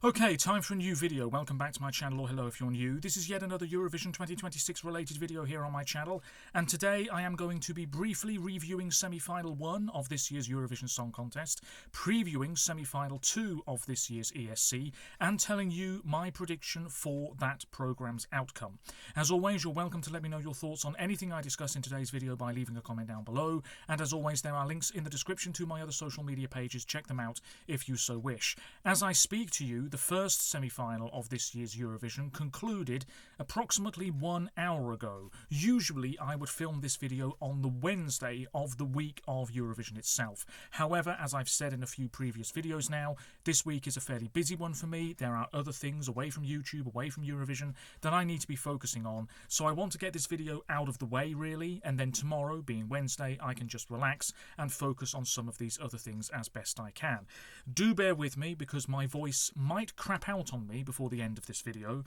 Okay, time for a new video. Welcome back to my channel, or hello if you're new. This is yet another Eurovision 2026 related video here on my channel, and today I am going to be briefly reviewing semi-final 1 of this year's Eurovision Song Contest, previewing semi-final 2 of this year's ESC, and telling you my prediction for that programme's outcome. As always, you're welcome to let me know your thoughts on anything I discuss in today's video by leaving a comment down below, and as always there are links in the description to my other social media pages. Check them out if you so wish. As I speak to you, the first semi-final of this year's Eurovision concluded approximately 1 hour ago. Usually I would film this video on the Wednesday of the week of Eurovision itself. However, as I've said in a few previous videos now, this week is a fairly busy one for me. There are other things away from YouTube, away from Eurovision, that I need to be focusing on, so I want to get this video out of the way really, and then tomorrow, being Wednesday, I can just relax and focus on some of these other things as best I can. Do bear with me because my voice might crap out on me before the end of this video.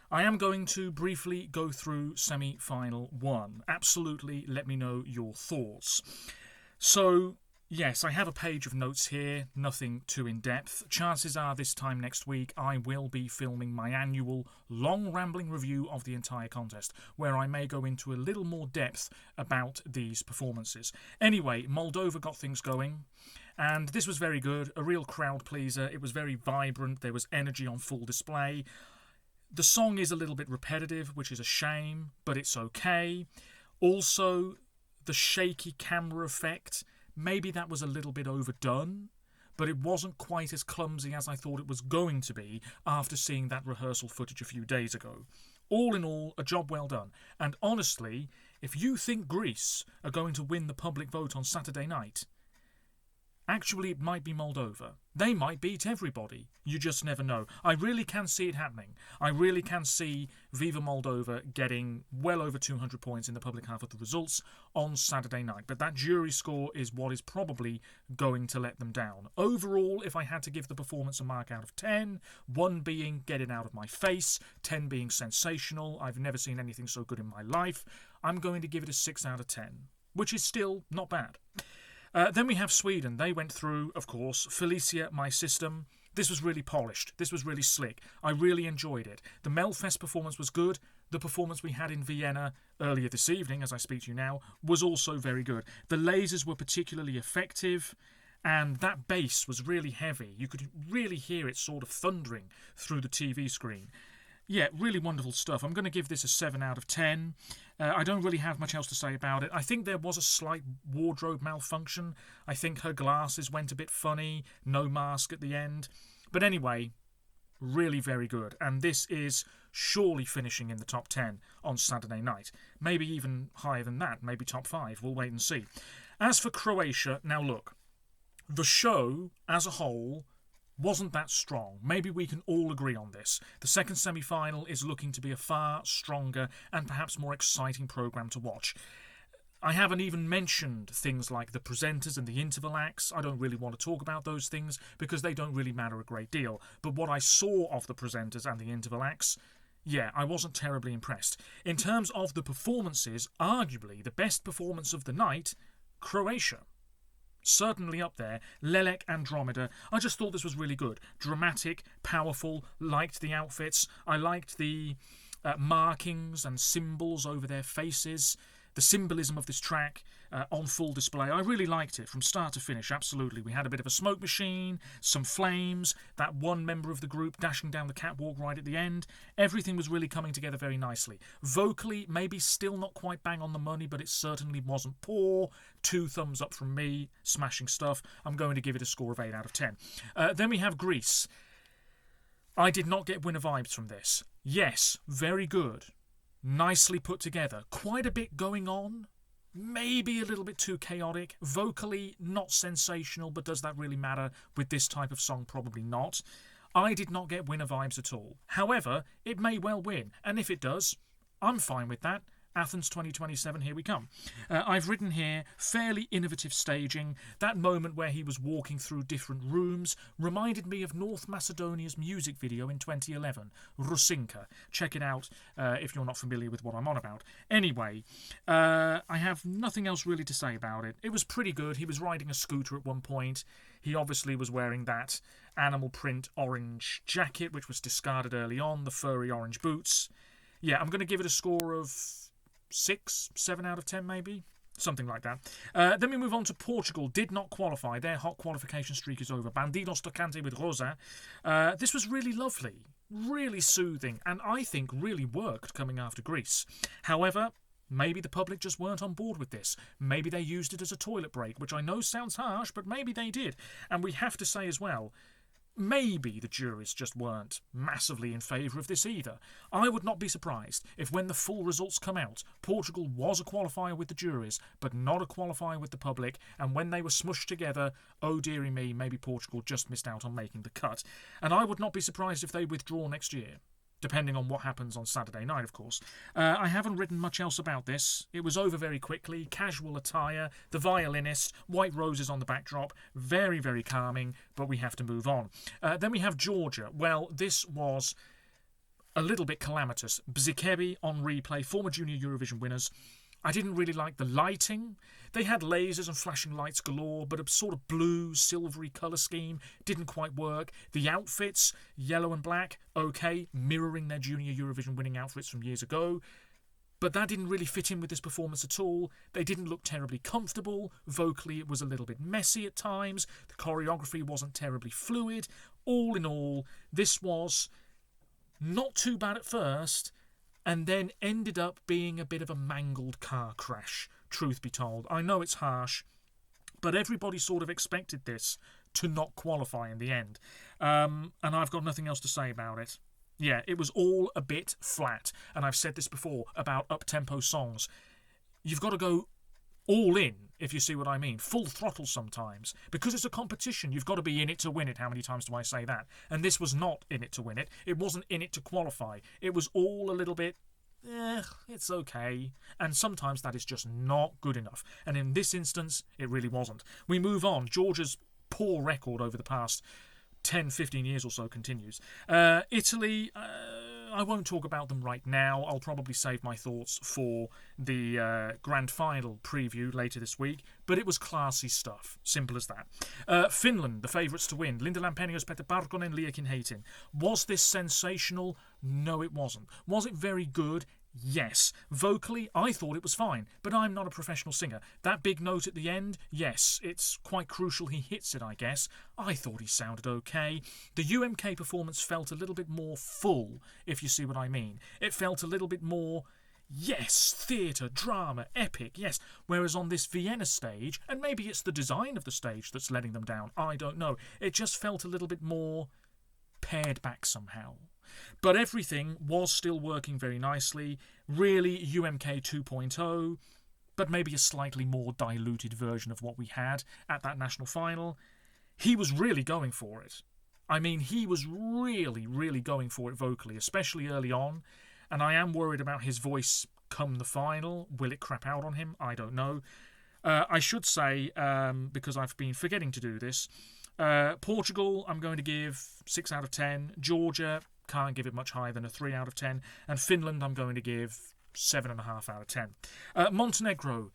I am going to briefly go through semi-final 1. Absolutely let me know your thoughts. So, yes, I have a page of notes here, nothing too in-depth. Chances are this time next week I will be filming my annual long rambling review of the entire contest, where I may go into a little more depth about these performances. Anyway, Moldova got things going, and this was very good, a real crowd pleaser. It was very vibrant, there was energy on full display. The song is a little bit repetitive, which is a shame, but it's okay. Also, the shaky camera effect, maybe that was a little bit overdone, but it wasn't quite as clumsy as I thought it was going to be after seeing that rehearsal footage a few days ago. All in all, a job well done. And honestly, if you think Greece are going to win the public vote on Saturday night, actually it might be Moldova. They might beat everybody. You just never know. I really can see it happening. I really can see Viva Moldova getting well over 200 points in the public half of the results on Saturday night. But that jury score is what is probably going to let them down. Overall, if I had to give the performance a mark out of 10, 1 being get it out of my face, 10 being sensational, I've never seen anything so good in my life, I'm going to give it a 6 out of 10, which is still not bad. Then we have Sweden. They went through, of course, Felicia, My System. This was really polished. This was really slick. I really enjoyed it. The Melfest performance was good. The performance we had in Vienna earlier this evening, as I speak to you now, was also very good. The lasers were particularly effective, and that bass was really heavy. You could really hear it sort of thundering through the TV screen. Yeah, really wonderful stuff. I'm going to give this a 7 out of 10. I don't really have much else to say about it. I think there was a slight wardrobe malfunction. I think her glasses went a bit funny, no mask at the end. But anyway, really very good. And this is surely finishing in the top 10 on Saturday night. Maybe even higher than that, maybe top 5. We'll wait and see. As for Croatia, now look, the show as a whole wasn't that strong. Maybe we can all agree on this. The second semi-final is looking to be a far stronger and perhaps more exciting programme to watch. I haven't even mentioned things like the presenters and the interval acts. I don't really want to talk about those things because they don't really matter a great deal. But what I saw of the presenters and the interval acts, yeah, I wasn't terribly impressed. In terms of the performances, arguably the best performance of the night, Croatia. Certainly up there. Lelek, Andromeda. I just thought this was really good. Dramatic, powerful, liked the outfits. I liked the markings and symbols over their faces. The symbolism of this track on full display. I really liked it from start to finish, absolutely. We had a bit of a smoke machine, some flames, that one member of the group dashing down the catwalk right at the end. Everything was really coming together very nicely. Vocally, maybe still not quite bang on the money, but it certainly wasn't poor. 2 thumbs up from me, smashing stuff. I'm going to give it a score of 8 out of 10. Then we have Greece. I did not get winner vibes from this. Yes, very good. Nicely put together. Quite a bit going on. Maybe a little bit too chaotic. Vocally, not sensational, but does that really matter with this type of song? Probably not. I did not get winner vibes at all. However, it may well win, and if it does, I'm fine with that. Athens 2027, here we come. I've written here, fairly innovative staging. That moment where he was walking through different rooms reminded me of North Macedonia's music video in 2011, Rusinka. Check it out if you're not familiar with what I'm on about. Anyway, I have nothing else really to say about it. It was pretty good. He was riding a scooter at one point. He obviously was wearing that animal print orange jacket, which was discarded early on, the furry orange boots. Yeah, I'm going to give it a score of 6, 7 out of 10 maybe. Something like that. Then we move on to Portugal. Did not qualify. Their hot qualification streak is over. Bandidos Tocante with Rosa. This was really lovely, really soothing, and I think really worked coming after Greece. However, maybe the public just weren't on board with this. Maybe they used it as a toilet break, which I know sounds harsh, but maybe they did. And we have to say as well, maybe the juries just weren't massively in favour of this either. I would not be surprised if when the full results come out, Portugal was a qualifier with the juries, but not a qualifier with the public, and when they were smushed together, oh dearie me, maybe Portugal just missed out on making the cut. And I would not be surprised if they withdraw next year. Depending on what happens on Saturday night, of course. I haven't written much else about this. It was over very quickly. Casual attire, the violinist, white roses on the backdrop. Very, very calming, but we have to move on. Then we have Georgia. Well, this was a little bit calamitous. Bzikebi on replay, former junior Eurovision winners. I didn't really like the lighting. They had lasers and flashing lights galore, but a sort of blue, silvery colour scheme didn't quite work. The outfits, yellow and black, okay, mirroring their junior Eurovision winning outfits from years ago. But that didn't really fit in with this performance at all. They didn't look terribly comfortable. Vocally, it was a little bit messy at times. The choreography wasn't terribly fluid. All in all, this was not too bad at first, and then ended up being a bit of a mangled car crash, truth be told. I know it's harsh, but everybody sort of expected this to not qualify in the end. And I've got nothing else to say about it. Yeah, it was all a bit flat. And I've said this before about up-tempo songs. You've got to go all in, if you see what I mean. Full throttle sometimes. Because it's a competition, you've got to be in it to win it. How many times do I say that? And this was not in it to win it. It wasn't in it to qualify. It was all a little bit, it's okay. And sometimes that is just not good enough. And in this instance, it really wasn't. We move on. Georgia's poor record over the past 10, 15 years or so continues. Italy, I won't talk about them right now. I'll probably save my thoughts for the grand final preview later this week. But it was classy stuff. Simple as that. Finland, the favourites to win. Linda Lampenius, Peter Parkkonen, Liakin Heitin. Was this sensational? No, it wasn't. Was it very good? Yes. Vocally, I thought it was fine, but I'm not a professional singer. That big note at the end, yes, it's quite crucial he hits it, I guess. I thought he sounded okay. The UMK performance felt a little bit more full, if you see what I mean. It felt a little bit more, yes, theatre, drama, epic, yes. Whereas on this Vienna stage, and maybe it's the design of the stage that's letting them down, I don't know. It just felt a little bit more pared back somehow. But everything was still working very nicely. Really UMK 2.0, but maybe a slightly more diluted version of what we had at that national final. He was really going for it. I mean, he was really, really going for it vocally, especially early on. And I am worried about his voice come the final. Will it crap out on him? I don't know. I should say, because I've been forgetting to do this, Portugal, I'm going to give 6 out of 10. Georgia, can't give it much higher than a 3 out of 10. And Finland, I'm going to give 7.5 out of 10. Montenegro,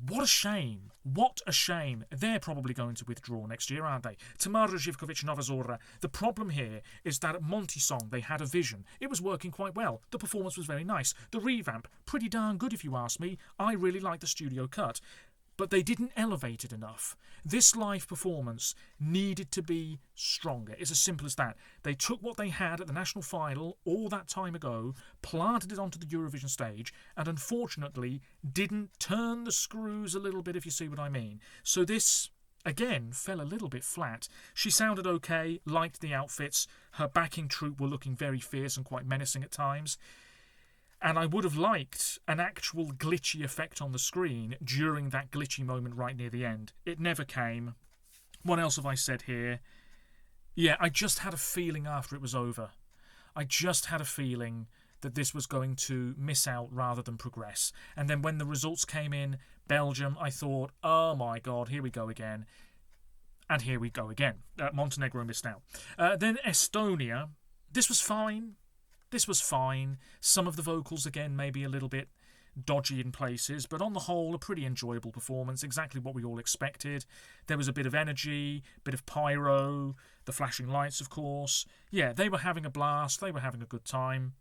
what a shame. What a shame. They're probably going to withdraw next year, aren't they? Tamara Živković, Nova Zora. The problem here is that at Monty Song, they had a vision. It was working quite well. The performance was very nice. The revamp, pretty darn good if you ask me. I really like the studio cut. But they didn't elevate it enough. This live performance needed to be stronger. It's as simple as that. They took what they had at the national final all that time ago, planted it onto the Eurovision stage, and unfortunately didn't turn the screws a little bit, if you see what I mean. So this, again, fell a little bit flat. She sounded okay, liked the outfits. Her backing troupe were looking very fierce and quite menacing at times. And I would have liked an actual glitchy effect on the screen during that glitchy moment right near the end. It never came. What else have I said here? Yeah, I just had a feeling after it was over. I just had a feeling that this was going to miss out rather than progress. And then when the results came in, Belgium, I thought, oh my God, here we go again. And here we go again. Montenegro missed out. Then Estonia. This was fine. This was fine. Some of the vocals, again, maybe a little bit dodgy in places, but on the whole, a pretty enjoyable performance, exactly what we all expected. There was a bit of energy, bit of pyro, the flashing lights, of course. Yeah, they were having a blast, they were having a good time.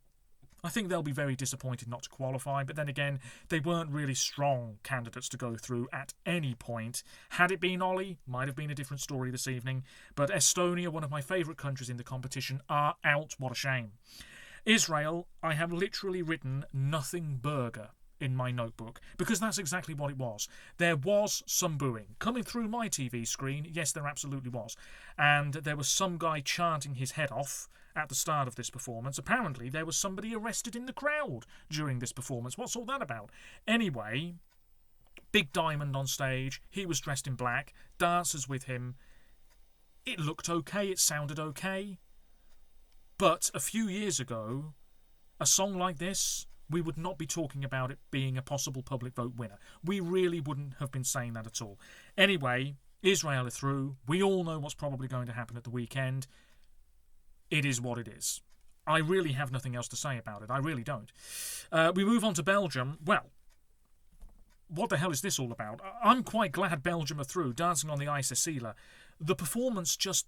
I think they'll be very disappointed not to qualify, but then again, they weren't really strong candidates to go through at any point. Had it been Ollie, might have been a different story this evening, but Estonia, one of my favourite countries in the competition, are out. What a shame. Israel, I have literally written nothing burger in my notebook, because that's exactly what it was. There was some booing. Coming through my TV screen, yes, there absolutely was. And there was some guy chanting his head off at the start of this performance. Apparently, there was somebody arrested in the crowd during this performance. What's all that about? Anyway, Big Diamond on stage. He was dressed in black. Dancers with him. It looked okay. It sounded okay. But a few years ago, a song like this, we would not be talking about it being a possible public vote winner. We really wouldn't have been saying that at all. Anyway, Israel are through. We all know what's probably going to happen at the weekend. It is what it is. I really have nothing else to say about it. I really don't. We move on to Belgium. Well, what the hell is this all about? I'm quite glad Belgium are through, dancing on the ice Cecilia. The performance just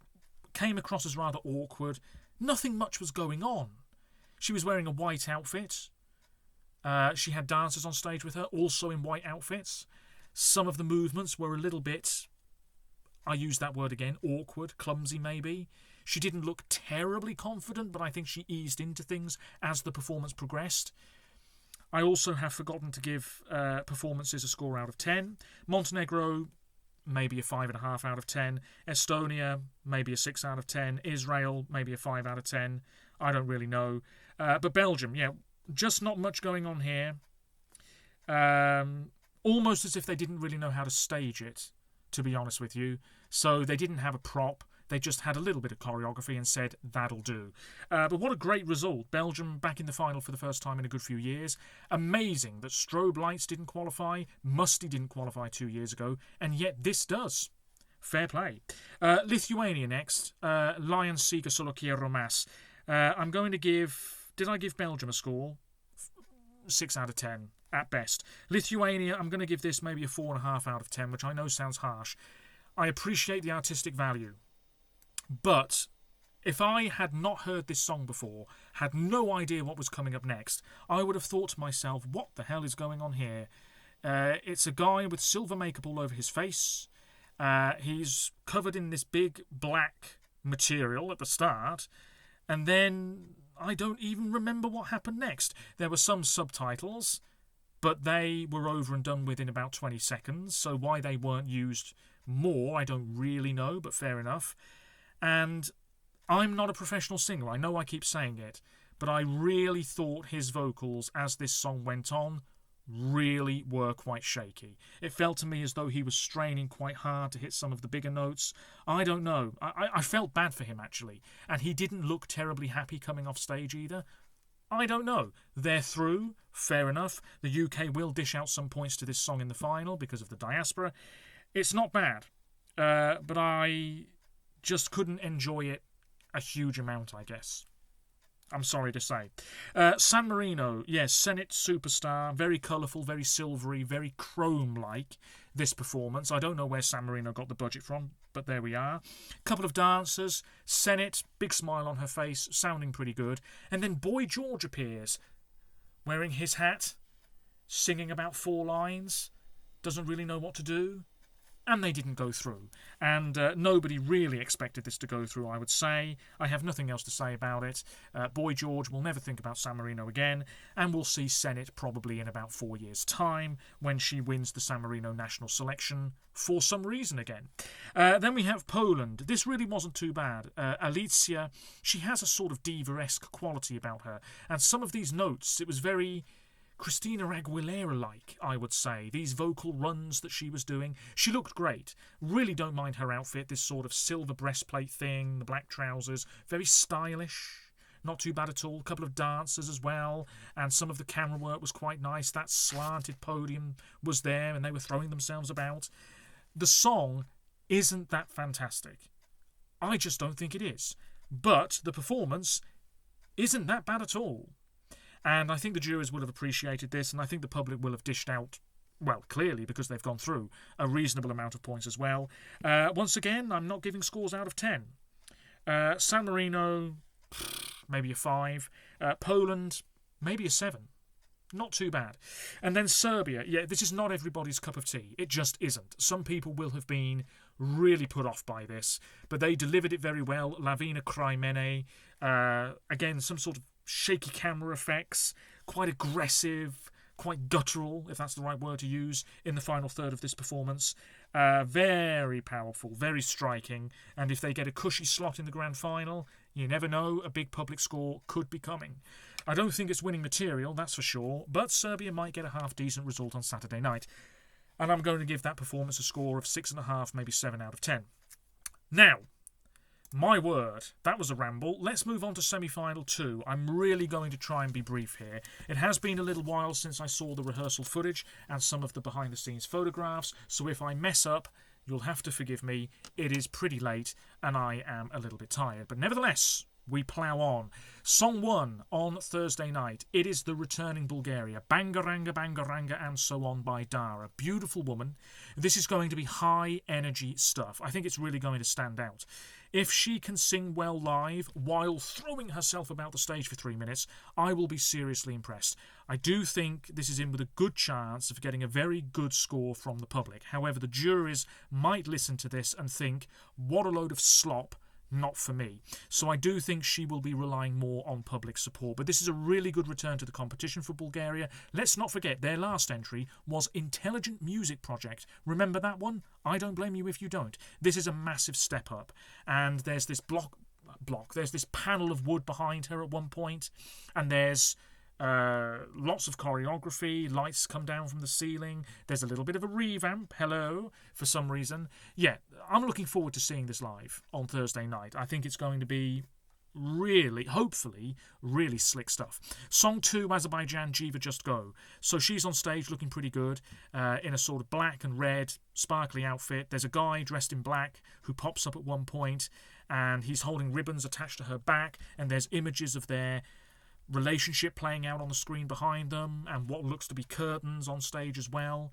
came across as rather awkward. Nothing much was going on. She was wearing a white outfit. She had dancers on stage with her, also in white outfits. Some of the movements were a little bit, I use that word again, awkward, clumsy maybe. She didn't look terribly confident, but I think she eased into things as the performance progressed. I also have forgotten to give performances a score out of 10. Montenegro, maybe a 5.5 out of 10. Estonia, maybe a 6 out of 10. Israel, maybe a 5 out of 10. I don't really know. But Belgium, yeah, just not much going on here. Almost as if they didn't really know how to stage it, to be honest with you. So they didn't have a prop. They just had a little bit of choreography and said, that'll do. But what a great result. Belgium back in the final for the first time in a good few years. Amazing that Strobe Lights didn't qualify. Musty didn't qualify 2 years ago. And yet this does. Fair play. Lithuania next. Lion Siga Solo Quiero Mas. I'm going to give... Did I give Belgium a score? 6 out of 10 at best. Lithuania, I'm going to give this maybe a 4.5 out of 10, which I know sounds harsh. I appreciate the artistic value. But if I had not heard this song before, had no idea what was coming up next, I would have thought to myself, what the hell is going on here? It's a guy with silver makeup all over his face. He's covered in this big black material at the start. And then I don't even remember what happened next. There were some subtitles, but they were over and done with in about 20 seconds. So why they weren't used more, I don't really know, but fair enough. And I'm not a professional singer, I know I keep saying it, but I really thought his vocals as this song went on really were quite shaky. It felt to me as though he was straining quite hard to hit some of the bigger notes. I don't know. I felt bad for him, actually. And he didn't look terribly happy coming off stage either. I don't know. They're through. Fair enough. The UK will dish out some points to this song in the final because of the diaspora. It's not bad. But I just couldn't enjoy it a huge amount, I guess. I'm sorry to say. San Marino, yes, Senate Superstar, very colourful, very silvery, very chrome-like, this performance. I don't know where San Marino got the budget from, but there we are. Couple of dancers, Senate, big smile on her face, sounding pretty good. And then Boy George appears, wearing his hat, singing about 4 lines, doesn't really know what to do. And they didn't go through. And nobody really expected this to go through, I would say. I have nothing else to say about it. Boy George will never think about San Marino again, and we'll see Senate probably in about 4 years' time when she wins the San Marino national selection for some reason again. Then we have Poland. This really wasn't too bad. Alicia, she has a sort of diva-esque quality about her, and some of these notes, it was very Christina Aguilera-like, I would say. These vocal runs that she was doing. She looked great. Really don't mind her outfit, this sort of silver breastplate thing, the black trousers. Very stylish. Not too bad at all. A couple of dancers as well. And some of the camera work was quite nice. That slanted podium was there and they were throwing themselves about. The song isn't that fantastic. I just don't think it is. But the performance isn't that bad at all. And I think the juries will have appreciated this, and I think the public will have dished out, well, clearly, because they've gone through, a reasonable amount of points as well. Once again, I'm not giving scores out of 10. San Marino, maybe a 5. Poland, maybe a 7. Not too bad. And then Serbia. Yeah, this is not everybody's cup of tea. It just isn't. Some people will have been really put off by this, but they delivered it very well. Lavina Kraimene, again, some sort of shaky camera effects, quite aggressive, quite guttural, if that's the right word to use, in the final third of this performance. Very powerful, very striking, and if they get a cushy slot in the grand final, you never know, a big public score could be coming. I don't think it's winning material, that's for sure, but Serbia might get a half-decent result on Saturday night, and I'm going to give that performance a score of 6.5, maybe 7 out of 10. Now, my word, that was a ramble. Let's move on to semi-final 2. I'm really going to try and be brief here. It has been a little while since I saw the rehearsal footage and some of the behind-the-scenes photographs, so if I mess up, you'll have to forgive me. It is pretty late, and I am a little bit tired. But nevertheless, we plough on. Song 1 on Thursday night. It is the returning Bulgaria. Bangaranga, Bangaranga, and so on by Dara. Beautiful woman. This is going to be high-energy stuff. I think it's really going to stand out. If she can sing well live while throwing herself about the stage for 3 minutes, I will be seriously impressed. I do think this is in with a good chance of getting a very good score from the public. However, the juries might listen to this and think, what a load of slop, not for me. So I do think she will be relying more on public support. But this is a really good return to the competition for Bulgaria. Let's not forget their last entry was Intelligent Music Project. Remember that one? I don't blame you if you don't. This is a massive step up. And there's this there's this panel of wood behind her at one point, and there's lots of choreography, lights come down from the ceiling, there's a little bit of a revamp, for some reason. Yeah, I'm looking forward to seeing this live on Thursday night. I think it's going to be really, hopefully, really slick stuff. Song 2, Azerbaijan, Jiva Just Go. So she's on stage looking pretty good, in a sort of black and red, sparkly outfit. There's a guy dressed in black who pops up at one point, and he's holding ribbons attached to her back, and there's images of their relationship playing out on the screen behind them, and what looks to be curtains on stage as well.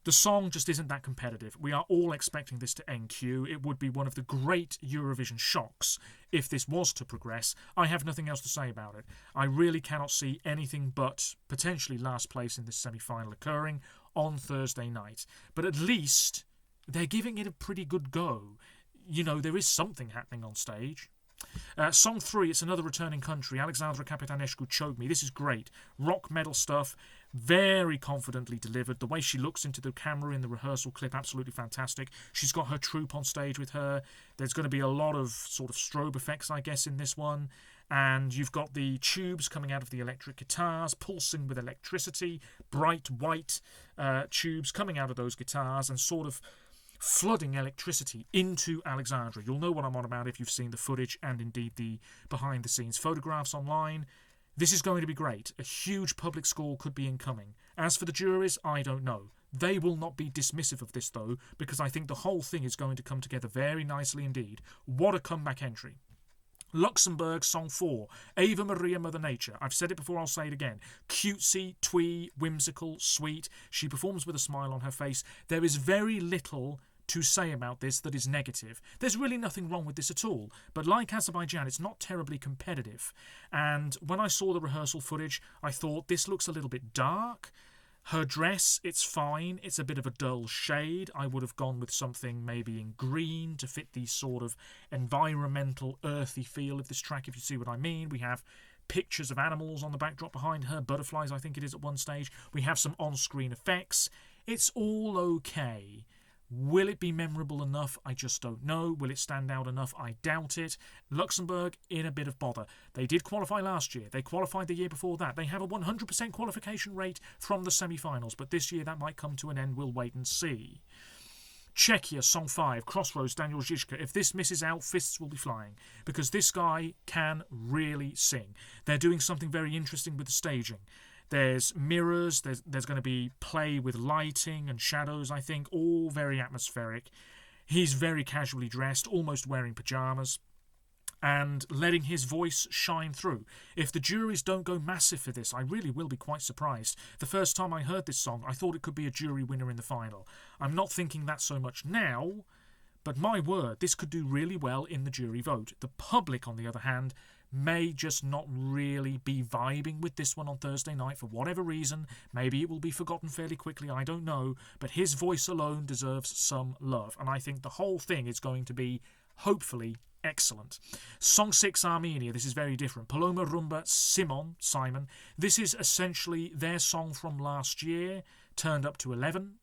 The song just isn't that competitive. We are all expecting this to NQ. It would be one of the great Eurovision shocks if this was to progress. I have nothing else to say about it. I really cannot see anything but potentially last place in this semi-final occurring on Thursday night. But at least they're giving it a pretty good go. You know, there is something happening on stage. Song 3, it's another returning country, Alexandra Capitanescu, Choke Me. This is great. Rock metal stuff, very confidently delivered. The way she looks into the camera in the rehearsal clip, absolutely fantastic. She's got her troupe on stage with her. There's going to be a lot of sort of strobe effects, I guess, in this one. And you've got the tubes coming out of the electric guitars, pulsing with electricity, bright white tubes coming out of those guitars and sort of flooding electricity into Alexandra. You'll know what I'm on about if you've seen the footage and indeed the behind-the-scenes photographs online. This is going to be great. A huge public score could be incoming. As for the juries, I don't know. They will not be dismissive of this, though, because I think the whole thing is going to come together very nicely indeed. What a comeback entry. Luxembourg, Song 4, Ava Maria Mother Nature. I've said it before, I'll say it again. Cutesy, twee, whimsical, sweet. She performs with a smile on her face. There is very little to say about this that is negative. There's really nothing wrong with this at all. But like Azerbaijan, it's not terribly competitive. And when I saw the rehearsal footage, I thought this looks a little bit dark. Her dress, it's fine. It's a bit of a dull shade. I would have gone with something maybe in green to fit the sort of environmental, earthy feel of this track, if you see what I mean. We have pictures of animals on the backdrop behind her, butterflies I think it is at one stage. We have some on-screen effects. It's all okay. Will it be memorable enough? I just don't know. Will it stand out enough? I doubt it. Luxembourg in a bit of bother. They did qualify last year. They qualified the year before that. They have a 100% qualification rate from the semi-finals, but this year that might come to an end. We'll wait and see. Czechia, Song 5, Crossroads, Daniel Žižka. If this misses out, fists will be flying, because this guy can really sing. They're doing something very interesting with the staging. There's mirrors, there's going to be play with lighting and shadows, I think, all very atmospheric. He's very casually dressed, almost wearing pyjamas. and letting his voice shine through. If the juries don't go massive for this, I really will be quite surprised. The first time I heard this song, I thought it could be a jury winner in the final. I'm not thinking that so much now, but my word, this could do really well in the jury vote. The public, on the other hand, may just not really be vibing with this one on Thursday night for whatever reason. Maybe it will be forgotten fairly quickly, I don't know, but his voice alone deserves some love, and I think the whole thing is going to be, hopefully, excellent. Song 6, Armenia. This is very different. Paloma Rumba Simon. This is essentially their song from last year, turned up to 11.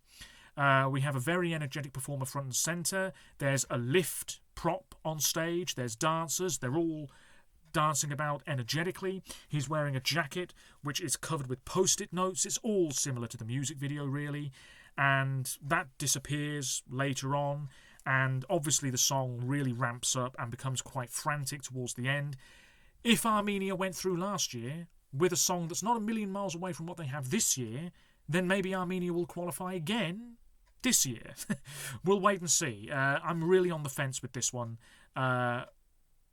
We have a very energetic performer front and centre. There's a lift prop on stage. There's dancers. They're all dancing about energetically. He's wearing a jacket which is covered with post-it notes. It's all similar to the music video, really. And that disappears later on. And obviously the song really ramps up and becomes quite frantic towards the end. If Armenia went through last year with a song that's not a million miles away from what they have this year, then maybe Armenia will qualify again this year. We'll wait and see. I'm really on the fence with this one.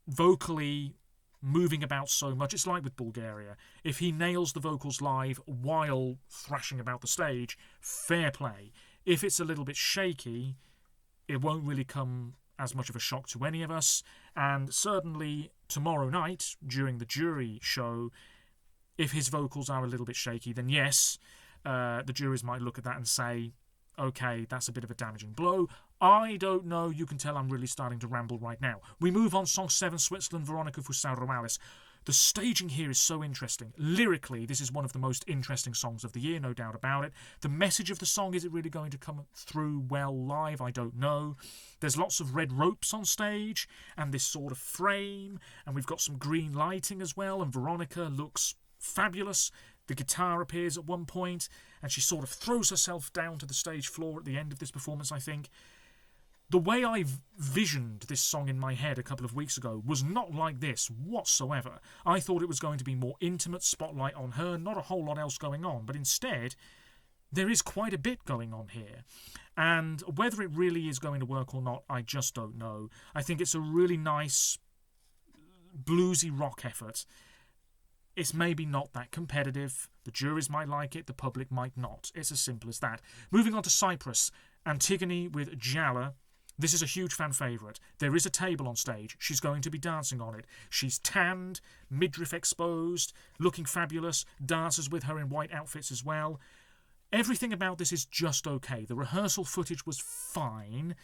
Vocally moving about so much. It's like with Bulgaria. If he nails the vocals live while thrashing about the stage, fair play. If it's a little bit shaky, it won't really come as much of a shock to any of us. And certainly tomorrow night, during the jury show, if his vocals are a little bit shaky, then yes, the juries might look at that and say, okay, that's a bit of a damaging blow. I don't know. You can tell I'm really starting to ramble right now. We move on. Song 7, Switzerland, Veronica Fusaro-Alice. The staging here is so interesting. Lyrically, this is one of the most interesting songs of the year, no doubt about it. The message of the song, is it really going to come through well live? I don't know. There's lots of red ropes on stage and this sort of frame, and we've got some green lighting as well, and Veronica looks fabulous. The guitar appears at one point, and she sort of throws herself down to the stage floor at the end of this performance, I think. The way I visioned this song in my head a couple of weeks ago was not like this whatsoever. I thought it was going to be more intimate, spotlight on her, not a whole lot else going on, but instead there is quite a bit going on here. And whether it really is going to work or not, I just don't know. I think it's a really nice bluesy rock effort. It's maybe not that competitive. The juries might like it, the public might not. It's as simple as that. Moving on to Cyprus, Antigone with Jala. This is a huge fan favourite. There is a table on stage. She's going to be dancing on it. She's tanned, midriff exposed, looking fabulous, dancers with her in white outfits as well. Everything about this is just okay. The rehearsal footage was fine,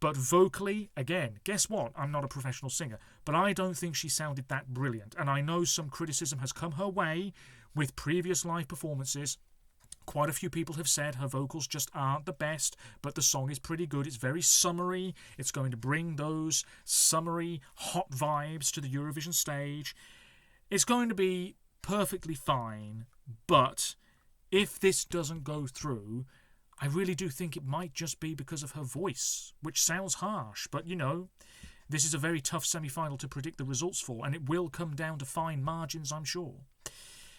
but vocally, again, guess what? I'm not a professional singer, but I don't think she sounded that brilliant. And I know some criticism has come her way with previous live performances. Quite a few people have said her vocals just aren't the best, but the song is pretty good. It's very summery. It's going to bring those summery, hot vibes to the Eurovision stage. It's going to be perfectly fine, but if this doesn't go through, I really do think it might just be because of her voice, which sounds harsh, but you know, this is a very tough semi-final to predict the results for, and it will come down to fine margins, I'm sure.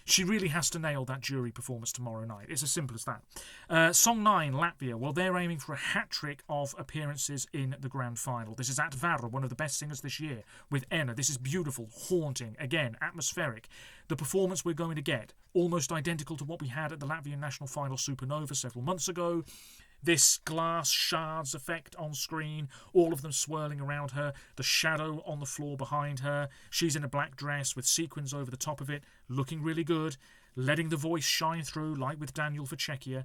She really has to nail that jury performance tomorrow night. It's as simple as that. Song 9, Latvia. Well, they're aiming for a hat-trick of appearances in the grand final. This is Atvara, one of the best singers this year, with Enna. This is beautiful, haunting, again, atmospheric. The performance we're going to get, almost identical to what we had at the Latvian National Final Supernova several months ago. This glass shards effect on screen, all of them swirling around her, the shadow on the floor behind her. She's in a black dress with sequins over the top of it, looking really good, letting the voice shine through like with Daniel for Czechia.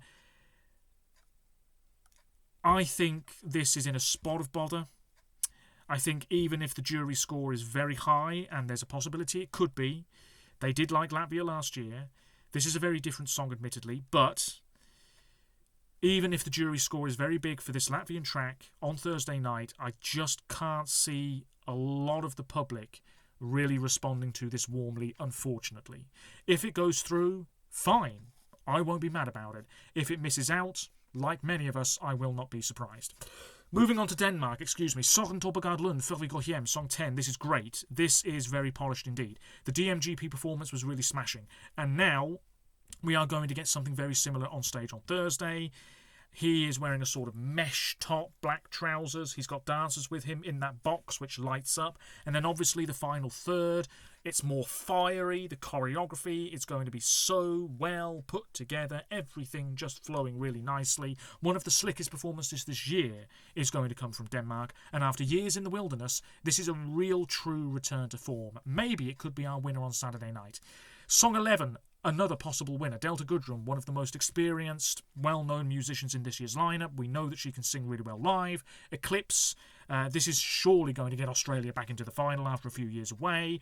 I think this is in a spot of bother. I think even if the jury score is very high, and there's a possibility it could be, they did like Latvia last year. This is a very different song, admittedly, but even if the jury score is very big for this Latvian track on Thursday night, I just can't see a lot of the public really responding to this warmly, unfortunately. If it goes through, fine. I won't be mad about it. If it misses out, like many of us, I will not be surprised. Moving on to Denmark, Soren Torpegard Lund, Fyrlig song 10. This is great. This is very polished indeed. The DMGP performance was really smashing. And now we are going to get something very similar on stage on Thursday. He is wearing a sort of mesh top, black trousers. He's got dancers with him in that box which lights up. And then obviously the final third, it's more fiery. The choreography is going to be so well put together. Everything just flowing really nicely. One of the slickest performances this year is going to come from Denmark. And after years in the wilderness, this is a real true return to form. Maybe it could be our winner on Saturday night. Song 11. Another possible winner, Delta Goodrem, one of the most experienced, well-known musicians in this year's lineup. We know that she can sing really well live. Eclipse, this is surely going to get Australia back into the final after a few years away.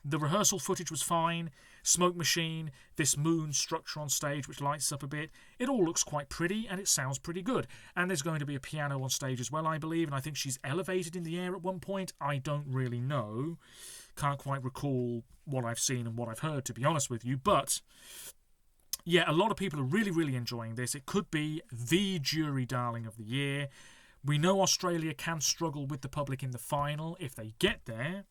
The rehearsal footage was fine. Smoke Machine, this moon structure on stage which lights up a bit. It all looks quite pretty and it sounds pretty good. And there's going to be a piano on stage as well, I believe, and I think she's elevated in the air at one point. I don't really know. Can't quite recall what I've seen and what I've heard, to be honest with you. But, yeah, a lot of people are really, really enjoying this. It could be the jury darling of the year. We know Australia can struggle with the public in the final if they get there.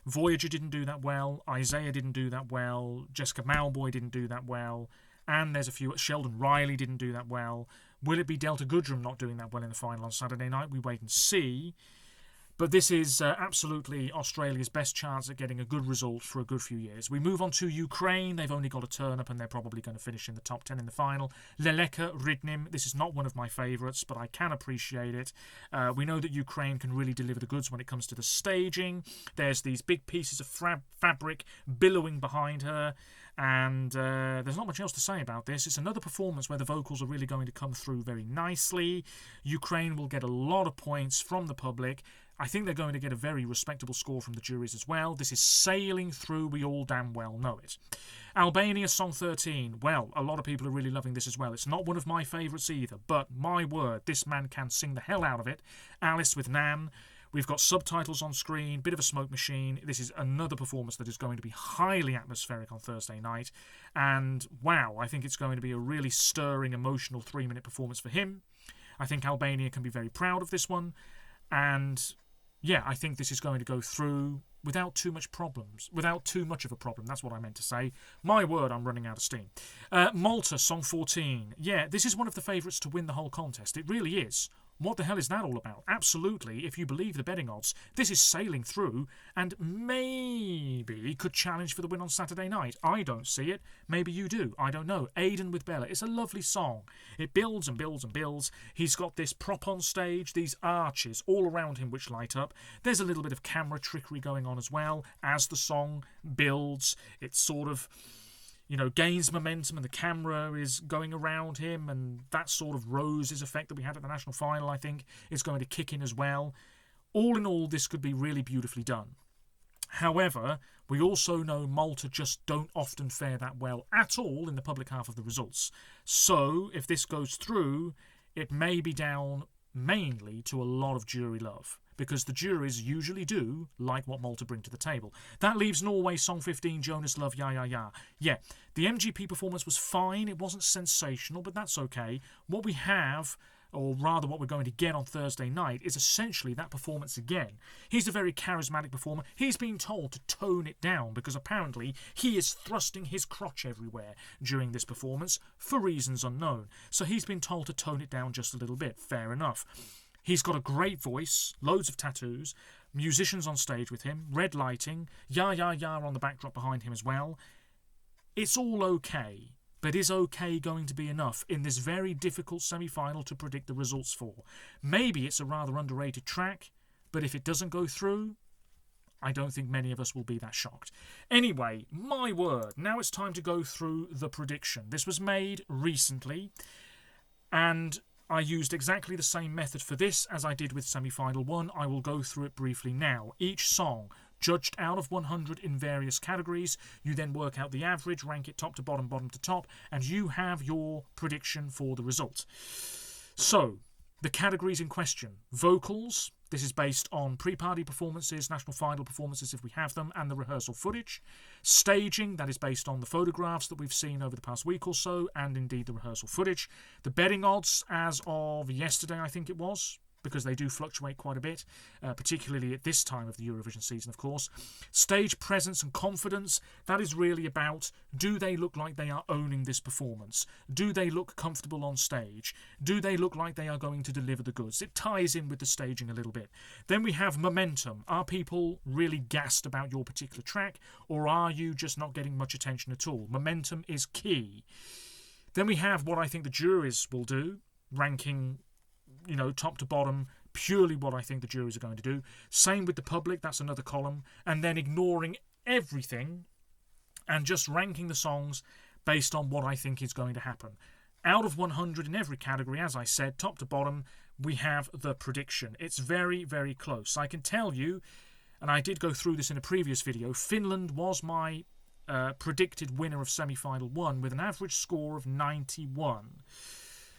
Voyager didn't do that well. Isaiah didn't do that well. Jessica Malboy didn't do that well. And there's a few. Sheldon Riley didn't do that well. Will it be Delta Goodrem not doing that well in the final on Saturday night? We wait and see. But this is absolutely Australia's best chance at getting a good result for a good few years. We move on to Ukraine. They've only got a turn-up and they're probably going to finish in the top 10 in the final. Leleka Rydnim. This is not one of my favourites, but I can appreciate it. We know that Ukraine can really deliver the goods when it comes to the staging. There's these big pieces of fabric billowing behind her. And there's not much else to say about this. It's another performance where the vocals are really going to come through very nicely. Ukraine will get a lot of points from the public. I think they're going to get a very respectable score from the juries as well. This is sailing through. We all damn well know it. Albania, Song 13. Well, a lot of people are really loving this as well. It's not one of my favourites either, but my word, this man can sing the hell out of it. Alice with Nan. We've got subtitles on screen, bit of a smoke machine. This is another performance that is going to be highly atmospheric on Thursday night. And wow, I think it's going to be a really stirring, emotional 3-minute performance for him. I think Albania can be very proud of this one. And yeah, I think this is going to go through without too much problems. Without too much of a problem, that's what I meant to say. My word, I'm running out of steam. Malta, Song 14. Yeah, this is one of the favourites to win the whole contest. It really is. What the hell is that all about? Absolutely, if you believe the betting odds, this is sailing through and maybe could challenge for the win on Saturday night. I don't see it. Maybe you do. I don't know. Aiden with Bella. It's a lovely song. It builds and builds and builds. He's got this prop on stage, these arches all around him which light up. There's a little bit of camera trickery going on as well. As the song builds, it sort of, gains momentum and the camera is going around him, and that sort of roses effect that we had at the national final, I think, is going to kick in as well. All in all, this could be really beautifully done. However, we also know Malta just don't often fare that well at all in the public half of the results. So, if this goes through, it may be down mainly to a lot of jury love, because the juries usually do like what Malta bring to the table. That leaves Norway, Song 15, Jonas Love, Ya Ya Ya. Yeah, the MGP performance was fine. It wasn't sensational, but that's okay. What we have, or rather what we're going to get on Thursday night, is essentially that performance again. He's a very charismatic performer. He's being told to tone it down because apparently he is thrusting his crotch everywhere during this performance for reasons unknown. So he's been told to tone it down just a little bit. Fair enough. He's got a great voice, loads of tattoos, musicians on stage with him, red lighting, Ya Ya Ya on the backdrop behind him as well. It's all okay, but is okay going to be enough in this very difficult semi-final to predict the results for? Maybe it's a rather underrated track, but if it doesn't go through, I don't think many of us will be that shocked. Anyway, my word, now it's time to go through the prediction. This was made recently, and I used exactly the same method for this as I did with semi-final 1. I will go through it briefly now. Each song judged out of 100 in various categories. You then work out the average, rank it top to bottom, bottom to top, and you have your prediction for the result. So, the categories in question. Vocals. This is based on pre-party performances, national final performances if we have them, and the rehearsal footage. Staging, that is based on the photographs that we've seen over the past week or so, and indeed the rehearsal footage. The betting odds as of yesterday, I think it was. because they do fluctuate quite a bit, particularly at this time of the Eurovision season, of course. Stage presence and confidence, that is really about, do they look like they are owning this performance? Do they look comfortable on stage? Do they look like they are going to deliver the goods? It ties in with the staging a little bit. Then we have momentum. Are people really gassed about your particular track, or are you just not getting much attention at all? Momentum is key. Then we have what I think the juries will do, ranking, top to bottom, purely what I think the juries are going to do. Same with the public, that's another column. And then ignoring everything and just ranking the songs based on what I think is going to happen. Out of 100 in every category, as I said, top to bottom, we have the prediction. It's very, very close. I can tell you, and I did go through this in a previous video, Finland was my predicted winner of semi-final 1 with an average score of 91.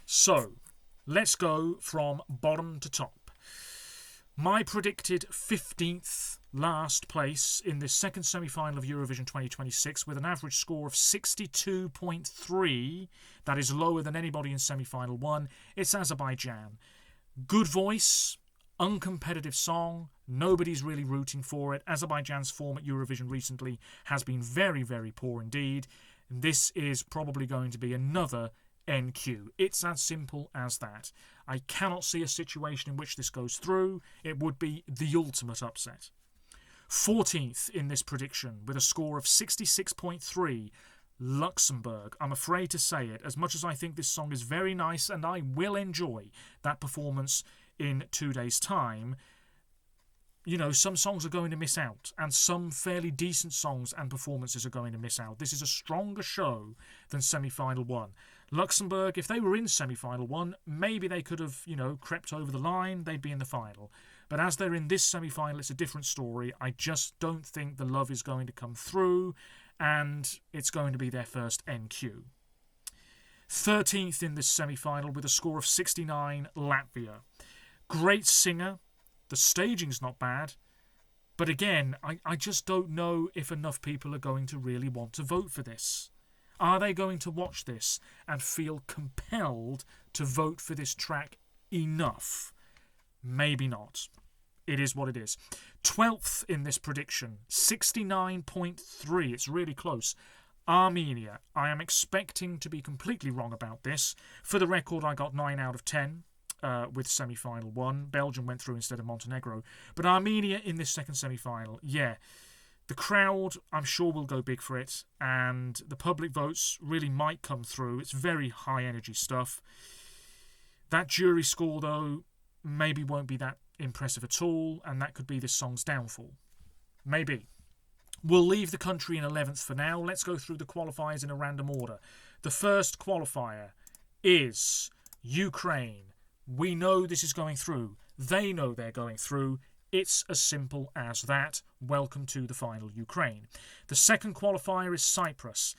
So, let's go from bottom to top. My predicted 15th last place in this second semi-final of Eurovision 2026 with an average score of 62.3. That is lower than anybody in semi-final 1. It's Azerbaijan. Good voice, uncompetitive song, nobody's really rooting for it. Azerbaijan's form at Eurovision recently has been very, very poor indeed. This is probably going to be another NQ. It's as simple as that. I cannot see a situation in which this goes through. It would be the ultimate upset. 14th in this prediction with a score of 66.3, Luxembourg. I'm afraid to say it, as much as I think this song is very nice and I will enjoy that performance in 2 days' time, some songs are going to miss out, and some fairly decent songs and performances are going to miss out. This is a stronger show than semi-final 1. Luxembourg, if they were in semi-final 1, maybe they could have, crept over the line, they'd be in the final. But as they're in this semi-final, it's a different story. I just don't think the love is going to come through, and it's going to be their first NQ. 13th in this semi-final with a score of 69, Latvia. Great singer. The staging's not bad. But again, I just don't know if enough people are going to really want to vote for this. Are they going to watch this and feel compelled to vote for this track enough? Maybe not. It is what it is. 12th in this prediction, 69.3. It's really close. Armenia. I am expecting to be completely wrong about this. For the record, I got 9 out of 10 with semi-final 1. Belgium went through instead of Montenegro. But Armenia in this second semi-final, yeah. The crowd, I'm sure, will go big for it, and the public votes really might come through. It's very high-energy stuff. That jury score, though, maybe won't be that impressive at all, and that could be this song's downfall. Maybe. We'll leave the country in 11th for now. Let's go through the qualifiers in a random order. The first qualifier is Ukraine. We know this is going through. They know they're going through. It's as simple as that. Welcome to the final, Ukraine. The second qualifier is Cyprus.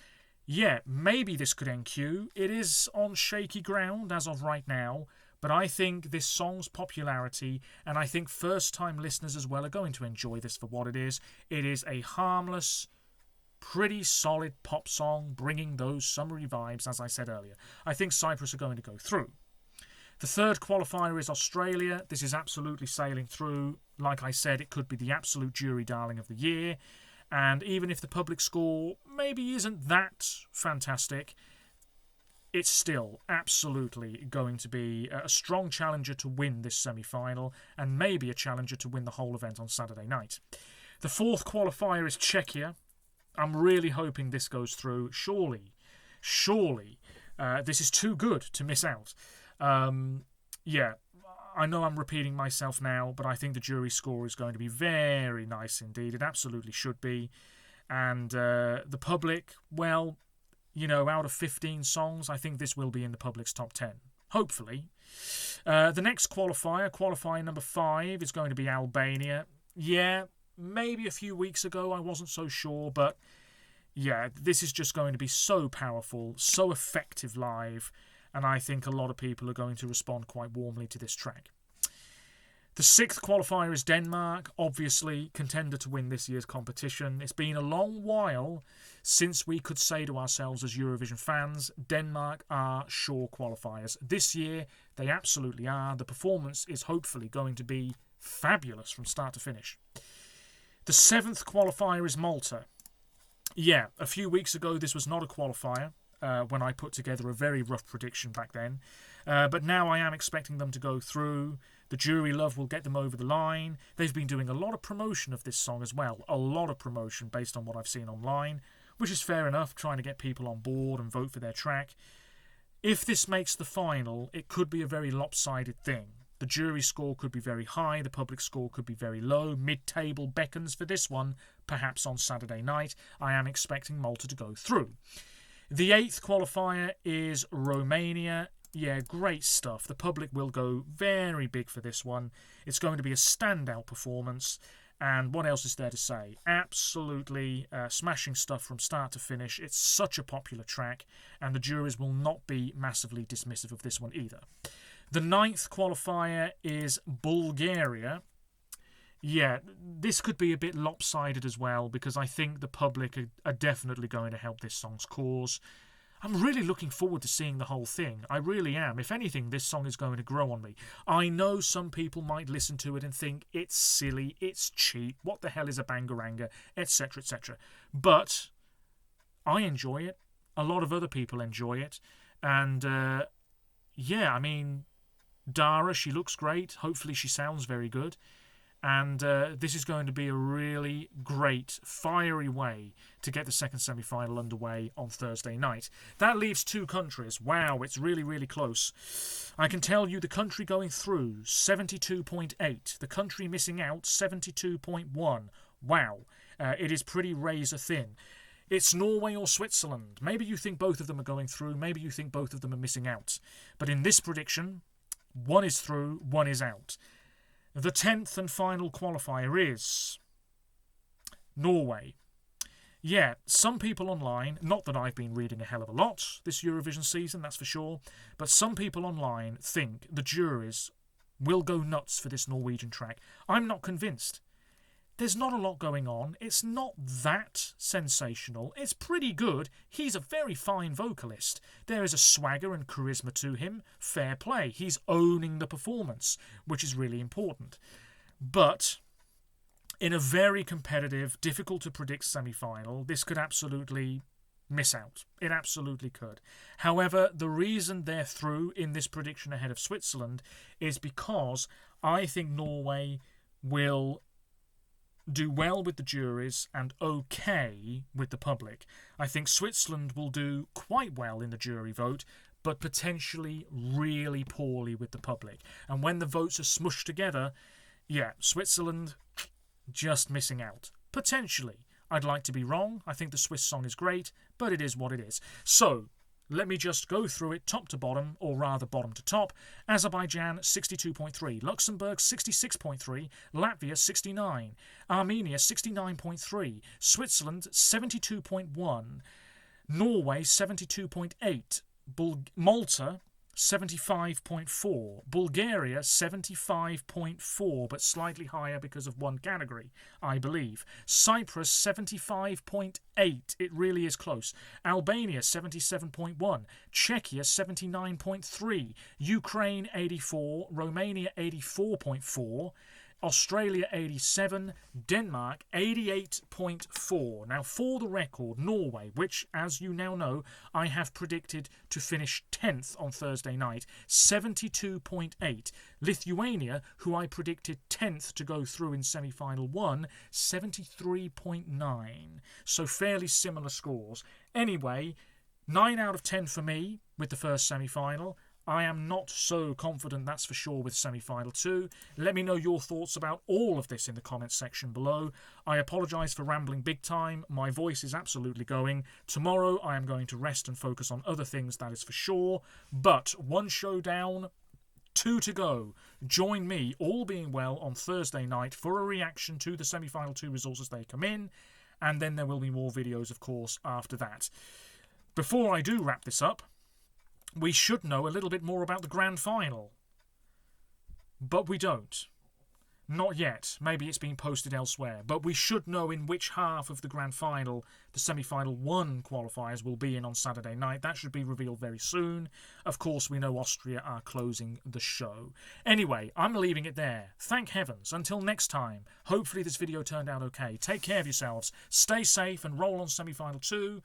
Yeah, maybe this could NQ. It is on shaky ground as of right now, but I think this song's popularity, and I think first-time listeners as well, are going to enjoy this for what it is. It is a harmless, pretty solid pop song, bringing those summery vibes, as I said earlier. I think Cyprus are going to go through. The third qualifier is Australia. This is absolutely sailing through. Like I said, it could be the absolute jury darling of the year. And even if the public score maybe isn't that fantastic, it's still absolutely going to be a strong challenger to win this semi-final, and maybe a challenger to win the whole event on Saturday night. The fourth qualifier is Czechia. I'm really hoping this goes through. Surely, this is too good to miss out. Yeah, I know I'm repeating myself now, but I think the jury score is going to be very nice indeed. It absolutely should be. And the public, well, out of 15 songs, I think this will be in the public's top 10. Hopefully. The next qualifier number 5, is going to be Albania. Yeah, maybe a few weeks ago I wasn't so sure, but yeah, this is just going to be so powerful, so effective live. And I think a lot of people are going to respond quite warmly to this track. The 6th qualifier is Denmark, obviously contender to win this year's competition. It's been a long while since we could say to ourselves as Eurovision fans, Denmark are sure qualifiers. This year, they absolutely are. The performance is hopefully going to be fabulous from start to finish. The 7th qualifier is Malta. Yeah, a few weeks ago this was not a qualifier when I put together a very rough prediction back then. But now I am expecting them to go through. The jury love will get them over the line. They've been doing a lot of promotion of this song as well. A lot of promotion based on what I've seen online, which is fair enough, trying to get people on board and vote for their track. If this makes the final, it could be a very lopsided thing. The jury score could be very high, the public score could be very low. Mid-table beckons for this one, perhaps on Saturday night. I am expecting Malta to go through. The 8th qualifier is Romania. Yeah, great stuff. The public will go very big for this one. It's going to be a standout performance. And what else is there to say? Absolutely smashing stuff from start to finish. It's such a popular track, and the juries will not be massively dismissive of this one either. The 9th qualifier is Bulgaria. Yeah, this could be a bit lopsided as well, because I think the public are definitely going to help this song's cause. I'm really looking forward to seeing the whole thing. I really am. If anything, this song is going to grow on me. I know some people might listen to it and think it's silly, it's cheap, what the hell is a bangaranga, etc, etc. But I enjoy it. A lot of other people enjoy it. And yeah, I mean, Dara, she looks great. Hopefully she sounds very good. And this is going to be a really great, fiery way to get the second semi-final underway on Thursday night. That leaves 2 countries. Wow, it's really, really close. I can tell you the country going through, 72.8. The country missing out, 72.1. Wow, it is pretty razor thin. It's Norway or Switzerland. Maybe you think both of them are going through. Maybe you think both of them are missing out. But in this prediction, one is through, one is out. The 10th and final qualifier is Norway. Yeah, some people online, not that I've been reading a hell of a lot this Eurovision season, that's for sure, but some people online think the juries will go nuts for this Norwegian track. I'm not convinced. There's not a lot going on. It's not that sensational. It's pretty good. He's a very fine vocalist. There is a swagger and charisma to him. Fair play. He's owning the performance, which is really important. But in a very competitive, difficult to predict semi-final, this could absolutely miss out. It absolutely could. However, the reason they're through in this prediction ahead of Switzerland is because I think Norway will do well with the juries and okay with the public. I think Switzerland will do quite well in the jury vote, but potentially really poorly with the public. And when the votes are smushed together, yeah, Switzerland just missing out. Potentially. I'd like to be wrong. I think the Swiss song is great, but it is what it is. So, let me just go through it top to bottom, or rather bottom to top. Azerbaijan 62.3, Luxembourg 66.3, Latvia 69, Armenia 69.3, Switzerland 72.1, Norway 72.8, Malta 75.4, Bulgaria 75.4, but slightly higher because of one category, I believe. Cyprus 75.8, it really is close. Albania 77.1, Czechia 79.3, Ukraine 84, Romania 84.4, Australia 87, Denmark 88.4. Now, for the record, Norway, which, as you now know, I have predicted to finish 10th on Thursday night, 72.8. Lithuania, who I predicted 10th to go through in semi-final 1, 73.9. So fairly similar scores. Anyway, 9 out of 10 for me with the first semi-final. I am not so confident, that's for sure, with semi-final 2. Let me know your thoughts about all of this in the comments section below. I apologise for rambling big time. My voice is absolutely going. Tomorrow I am going to rest and focus on other things, that is for sure. But 1 show down, 2 to go. Join me, all being well, on Thursday night for a reaction to the semi-final 2 results as they come in. And then there will be more videos, of course, after that. Before I do wrap this up, we should know a little bit more about the grand final. But we don't. Not yet. Maybe it's being posted elsewhere. But we should know in which half of the grand final the semi-final 1 qualifiers will be in on Saturday night. That should be revealed very soon. Of course, we know Austria are closing the show. Anyway, I'm leaving it there. Thank heavens. Until next time, hopefully this video turned out okay. Take care of yourselves. Stay safe and roll on semi-final 2.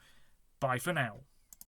Bye for now.